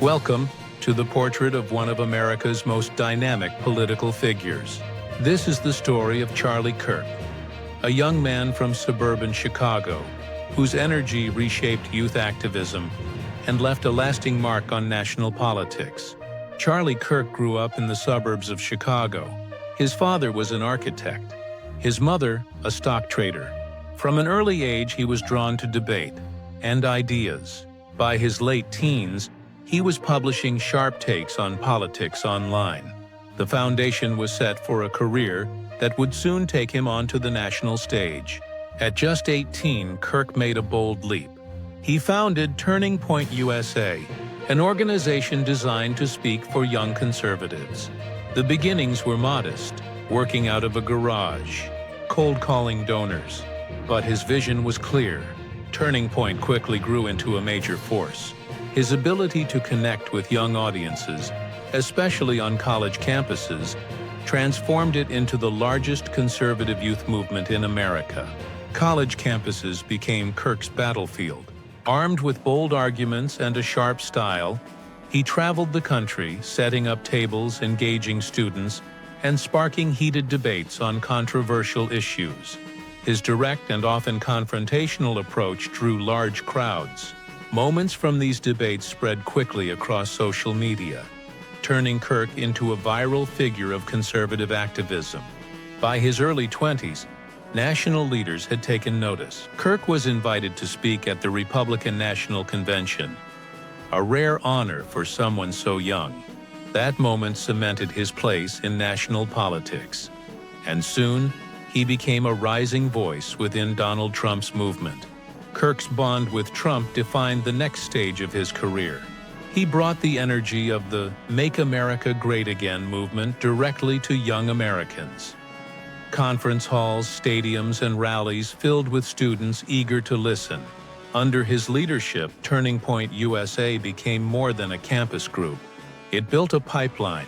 Welcome to the portrait of one of America's most dynamic political figures. This is the story of Charlie Kirk, a young man from suburban Chicago whose energy reshaped youth activism and left a lasting mark on national politics. Charlie Kirk grew up in the suburbs of Chicago. His father was an architect, his mother a stock trader. From an early age, he was drawn to debate and ideas. By his late teens, he was publishing sharp takes on politics online. The foundation was set for a career that would soon take him onto the national stage. At just 18, Kirk made a bold leap. He founded Turning Point USA, an organization designed to speak for young conservatives. The beginnings were modest, working out of a garage, cold calling donors. But his vision was clear. Turning Point quickly grew into a major force. His ability to connect with young audiences, especially on college campuses, transformed it into the largest conservative youth movement in America. College campuses became Kirk's battlefield. Armed with bold arguments and a sharp style, he traveled the country, setting up tables, engaging students, and sparking heated debates on controversial issues. His direct and often confrontational approach drew large crowds. Moments from these debates spread quickly across social media, turning Kirk into a viral figure of conservative activism. By his early 20s, national leaders had taken notice. Kirk was invited to speak at the Republican National Convention, a rare honor for someone so young. That moment cemented his place in national politics, and soon he became a rising voice within Donald Trump's movement. Kirk's bond with Trump defined the next stage of his career. He brought the energy of the Make America Great Again movement directly to young Americans. Conference halls, stadiums, and rallies filled with students eager to listen. Under his leadership, Turning Point USA became more than a campus group. It built a pipeline,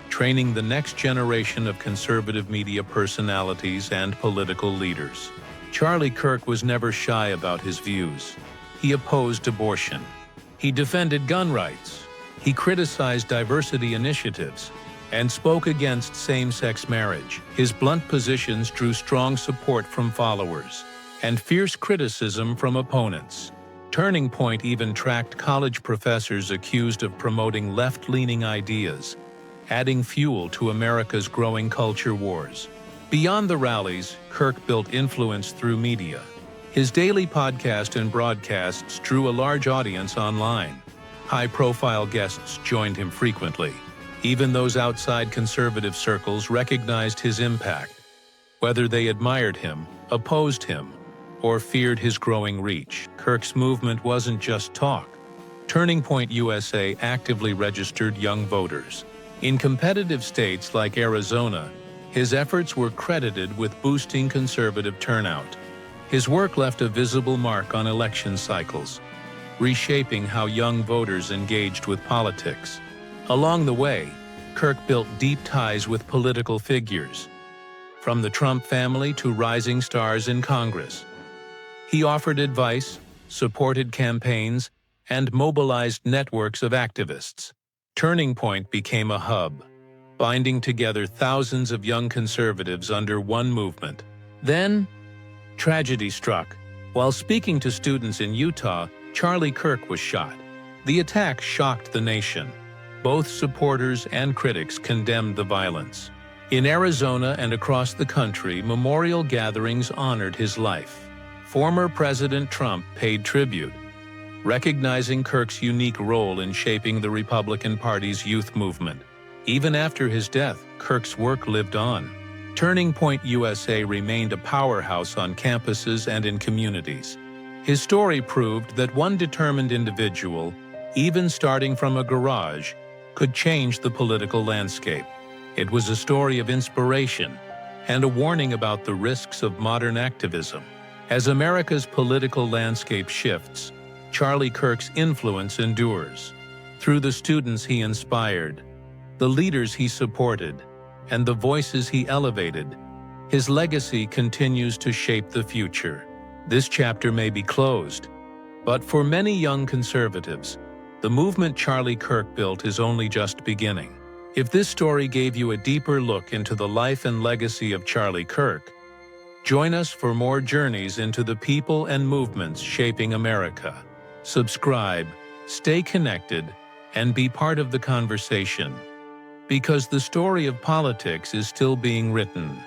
training the next generation of conservative media personalities and political leaders. Charlie Kirk was never shy about his views. He opposed abortion. He defended gun rights. He criticized diversity initiatives and spoke against same-sex marriage. His blunt positions drew strong support from followers and fierce criticism from opponents. Turning Point even tracked college professors accused of promoting left-leaning ideas, adding fuel to America's growing culture wars. Beyond the rallies, Kirk built influence through media. His daily podcast and broadcasts drew a large audience online. High-profile guests joined him frequently. Even those outside conservative circles recognized his impact, whether they admired him, opposed him, or feared his growing reach. Kirk's movement wasn't just talk. Turning Point USA actively registered young voters. In competitive states like Arizona, his efforts were credited with boosting conservative turnout. His work left a visible mark on election cycles, reshaping how young voters engaged with politics. Along the way, Kirk built deep ties with political figures, from the Trump family to rising stars in Congress. He offered advice, supported campaigns, and mobilized networks of activists. Turning Point became a hub, binding together thousands of young conservatives under one movement. Then, tragedy struck. While speaking to students in Utah, Charlie Kirk was shot. The attack shocked the nation. Both supporters and critics condemned the violence. In Arizona and across the country, memorial gatherings honored his life. Former President Trump paid tribute, recognizing Kirk's unique role in shaping the Republican Party's youth movement. Even after his death, Kirk's work lived on. Turning Point USA remained a powerhouse on campuses and in communities. His story proved that one determined individual, even starting from a garage, could change the political landscape. It was a story of inspiration and a warning about the risks of modern activism. As America's political landscape shifts, Charlie Kirk's influence endures. Through the students he inspired, the leaders he supported, and the voices he elevated, his legacy continues to shape the future. This chapter may be closed, but for many young conservatives, The movement Charlie Kirk built is only just beginning. If this story gave you a deeper look into the life and legacy of Charlie Kirk, join us for more journeys into the people and movements shaping America. Subscribe, stay connected, and be part of the conversation, because the story of politics is still being written.